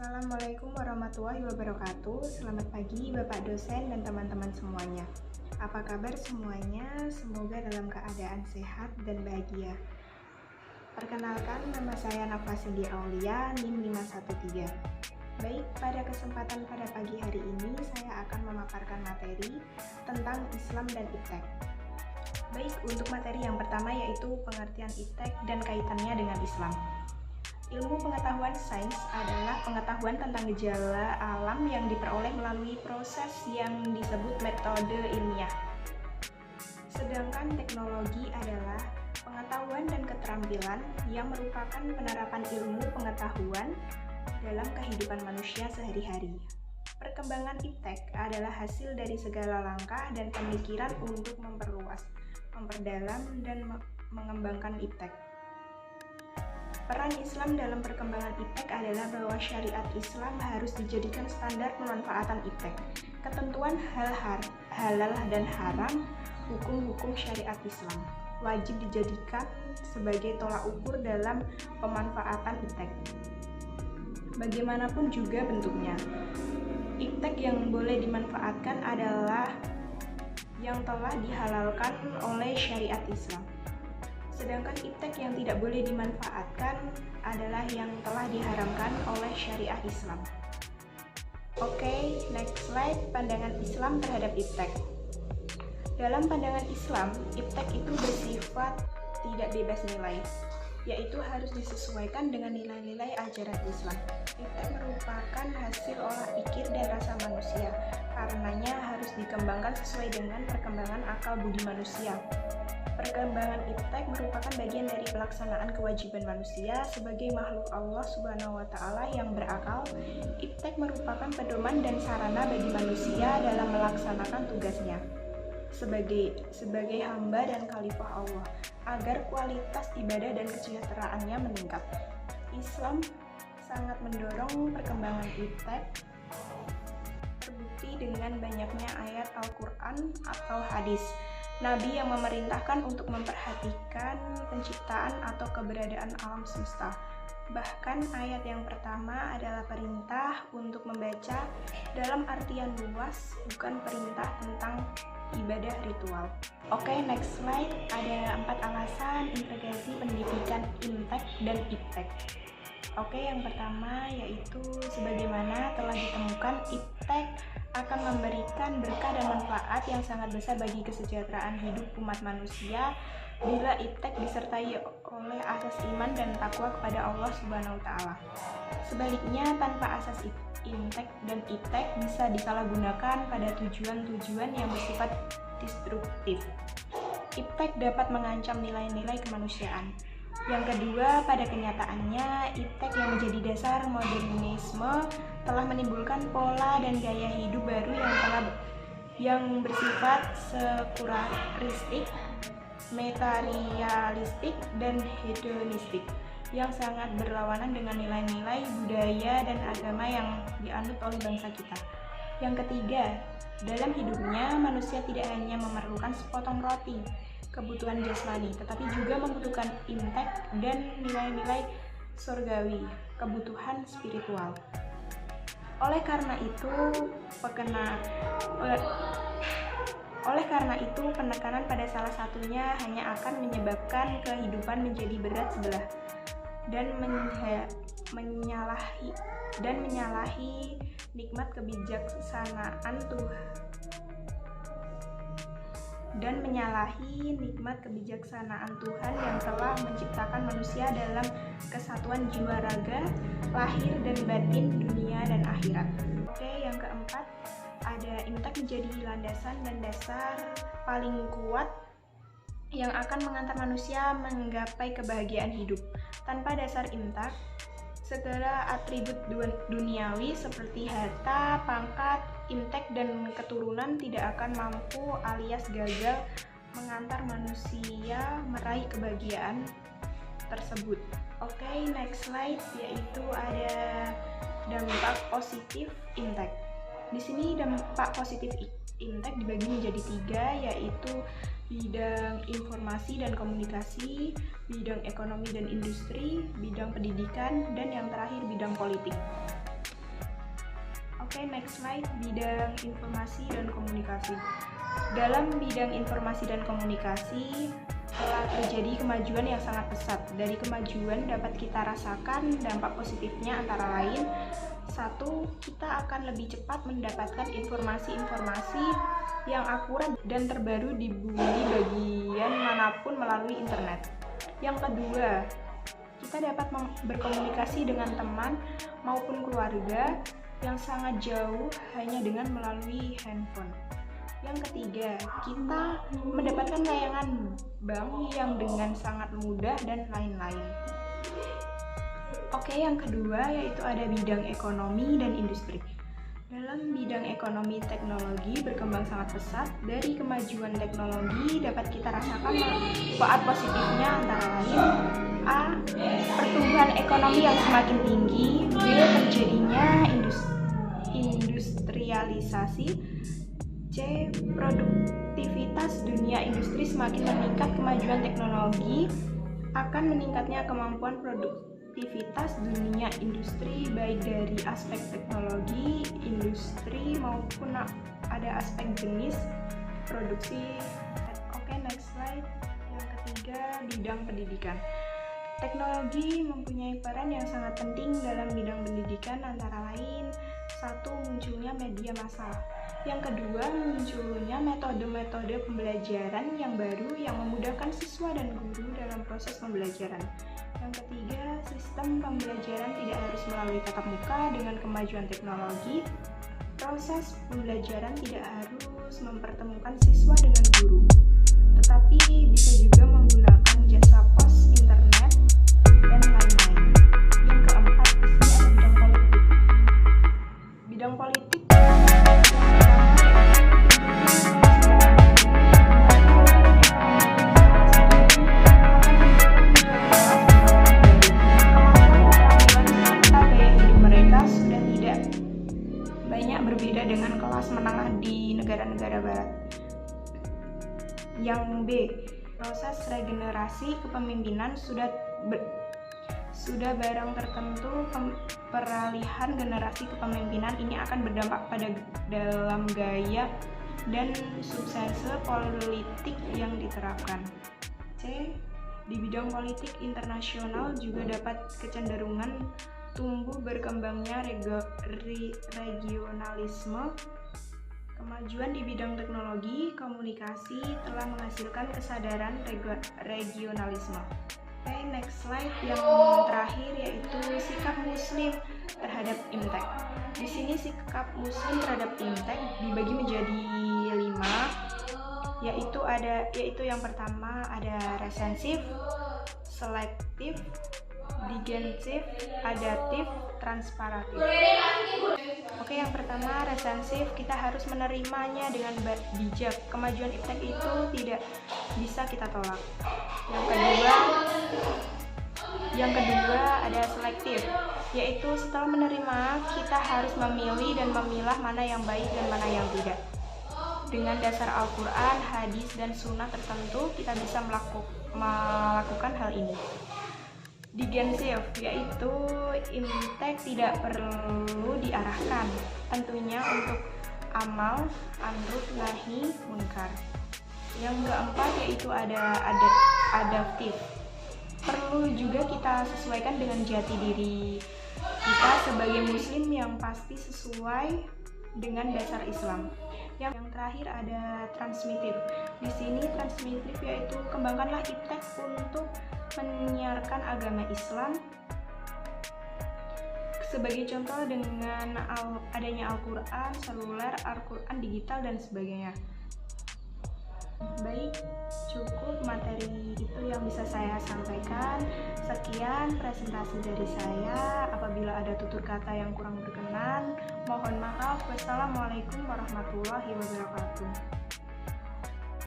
Assalamualaikum warahmatullahi wabarakatuh. Selamat pagi Bapak dosen dan teman-teman semuanya. Apa kabar semuanya? Semoga dalam keadaan sehat dan bahagia. Perkenalkan, nama saya Nafa Cindy Aulia, NIM 513. Baik, pada kesempatan pada pagi hari ini saya akan memaparkan materi tentang Islam dan iptek. Baik, untuk materi yang pertama yaitu pengertian iptek dan kaitannya dengan Islam. Ilmu pengetahuan sains adalah pengetahuan tentang gejala alam yang diperoleh melalui proses yang disebut metode ilmiah. Sedangkan teknologi adalah pengetahuan dan keterampilan yang merupakan penerapan ilmu pengetahuan dalam kehidupan manusia sehari-hari. Perkembangan iptek adalah hasil dari segala langkah dan pemikiran untuk memperluas, memperdalam, dan mengembangkan iptek. Peran Islam dalam perkembangan iptek adalah bahwa syariat Islam harus dijadikan standar pemanfaatan iptek. Ketentuan halal dan haram, hukum-hukum syariat Islam wajib dijadikan sebagai tolak ukur dalam pemanfaatan iptek. Bagaimanapun juga bentuknya, iptek yang boleh dimanfaatkan adalah yang telah dihalalkan oleh syariat Islam. Sedangkan iptek yang tidak boleh dimanfaatkan adalah yang telah diharamkan oleh syariah Islam. Oke, next slide, pandangan Islam terhadap iptek. Dalam pandangan Islam, iptek itu bersifat tidak bebas nilai, yaitu harus disesuaikan dengan nilai-nilai ajaran Islam. Iptek merupakan hasil olah pikir dan rasa manusia, karenanya harus dikembangkan sesuai dengan perkembangan akal budi manusia. Perkembangan iptek merupakan bagian dari pelaksanaan kewajiban manusia sebagai makhluk Allah Subhanahu wa Ta'ala yang berakal. Iptek merupakan pedoman dan sarana bagi manusia dalam melaksanakan tugasnya sebagai hamba dan khalifah Allah agar kualitas ibadah dan kesejahteraannya meningkat. Islam sangat mendorong perkembangan iptek, terbukti dengan banyaknya ayat Al-Quran atau hadis Nabi yang memerintahkan untuk memperhatikan penciptaan atau keberadaan alam semesta. Bahkan ayat yang pertama adalah perintah untuk membaca dalam artian luas, bukan perintah tentang ibadah ritual. Oke, next slide. Ada 4 alasan integrasi pendidikan intek dan iptek. Oke, yang pertama yaitu sebagaimana telah ditemukan, iptek akan memberikan berkah dan manfaat yang sangat besar bagi kesejahteraan hidup umat manusia bila iptek disertai oleh asas iman dan takwa kepada Allah Subhanahu wa Ta'ala. Sebaliknya, tanpa asas intek dan iptek bisa disalahgunakan pada tujuan-tujuan yang bersifat destruktif. Iptek dapat mengancam nilai-nilai kemanusiaan. Yang kedua, pada kenyataannya, iptek yang menjadi dasar modernisme telah menimbulkan pola dan gaya hidup baru yang bersifat sekularistik, materialistik, dan hedonistik yang sangat berlawanan dengan nilai-nilai budaya dan agama yang dianut oleh bangsa kita. Yang ketiga, dalam hidupnya manusia tidak hanya memerlukan sepotong roti, kebutuhan jasmani, tetapi juga membutuhkan intek dan nilai-nilai surgawi, kebutuhan spiritual. Oleh karena itu, penekanan pada salah satunya hanya akan menyebabkan kehidupan menjadi berat sebelah dan menyalahi nikmat kebijaksanaan Tuhan yang telah menciptakan manusia dalam kesatuan jiwa raga, lahir dan batin, dunia dan akhirat. Oke, yang keempat, ada intek menjadi landasan dan dasar paling kuat yang akan mengantar manusia menggapai kebahagiaan hidup. Tanpa dasar intek, segala atribut duniawi seperti harta, pangkat, intek, dan keturunan tidak akan mampu alias gagal mengantar manusia meraih kebahagiaan tersebut. Oke, next slide, yaitu ada dampak positif intek. Di sini dampak positif intek dibagi menjadi 3, yaitu bidang informasi dan komunikasi, bidang ekonomi dan industri, bidang pendidikan, dan yang terakhir bidang politik. Oke, next slide, bidang informasi dan komunikasi. Dalam bidang informasi dan komunikasi telah terjadi kemajuan yang sangat pesat. Dari kemajuan dapat kita rasakan dampak positifnya antara lain: satu, kita akan lebih cepat mendapatkan informasi-informasi yang akurat dan terbaru di bumi bagian manapun melalui internet. Yang kedua, kita dapat berkomunikasi dengan teman maupun keluarga yang sangat jauh hanya dengan melalui handphone. Yang ketiga, kita mendapatkan layanan bank yang dengan sangat mudah dan lain-lain. Oke, yang kedua yaitu ada bidang ekonomi dan industri. Dalam bidang ekonomi, teknologi berkembang sangat pesat. Dari kemajuan teknologi dapat kita rasakan manfaat positifnya antara lain: A. Pertumbuhan ekonomi yang semakin tinggi. B. Terjadinya industrialisasi. C. Produktivitas dunia industri semakin meningkat. Kemajuan teknologi akan meningkatnya kemampuan produktivitas dunia industri, baik dari aspek teknologi, industri, maupun ada aspek jenis produksi. Oke, next slide. Yang ketiga, bidang pendidikan. Teknologi mempunyai peran yang sangat penting dalam bidang pendidikan, antara lain: satu, munculnya media massa. Yang kedua, munculnya metode-metode pembelajaran yang baru yang memudahkan siswa dan guru dalam proses pembelajaran. Yang ketiga, sistem pembelajaran tidak harus melalui tatap muka. Dengan kemajuan teknologi, proses pembelajaran tidak harus mempertemukan siswa dengan guru, tetapi bisa juga menggunakan jasa pos, internet, dan lain-lain. Yang keempat, di sini ada bidang politik. Bidang politik berbeda dengan kelas menengah di negara-negara barat. Yang B, proses regenerasi kepemimpinan sudah barang tertentu. Peralihan generasi kepemimpinan ini akan berdampak pada dalam gaya dan suksese politik yang diterapkan. C, di bidang politik internasional juga dapat kecenderungan tumbuh berkembangnya regionalisme. Kemajuan di bidang teknologi komunikasi telah menghasilkan kesadaran regionalisme. Oke, next slide. Yang terakhir yaitu sikap Muslim terhadap IMTEK. Di sini sikap Muslim terhadap IMTEK dibagi menjadi 5, yaitu yang pertama ada resensif, selektif, digensif, adaptif, transparatif. Oke, yang pertama resensif, kita harus menerimanya dengan bijak. Kemajuan IMTEK itu tidak bisa kita tolak. Yang kedua ada selektif, yaitu setelah menerima kita harus memilih dan memilah mana yang baik dan mana yang tidak. Dengan dasar Al-Quran, hadis, dan sunnah tertentu kita bisa melakukan hal ini. Digensif, yaitu IMTEK tidak perlu diarahkan, tentunya untuk amal, amrut, nahi, munkar. Yang keempat yaitu ada adaptif. Perlu juga kita sesuaikan dengan jati diri kita sebagai muslim yang pasti sesuai dengan dasar Islam. Yang terakhir ada transmitif. Di sini transmitif yaitu kembangkanlah IMTEK untuk menyiarkan agama Islam. Sebagai contoh dengan adanya Al-Quran seluler, Al-Quran digital, dan sebagainya. Baik, cukup materi itu yang bisa saya sampaikan. Sekian presentasi dari saya. Apabila ada tutur kata yang kurang berkenan, mohon maaf. Wassalamualaikum warahmatullahi wabarakatuh.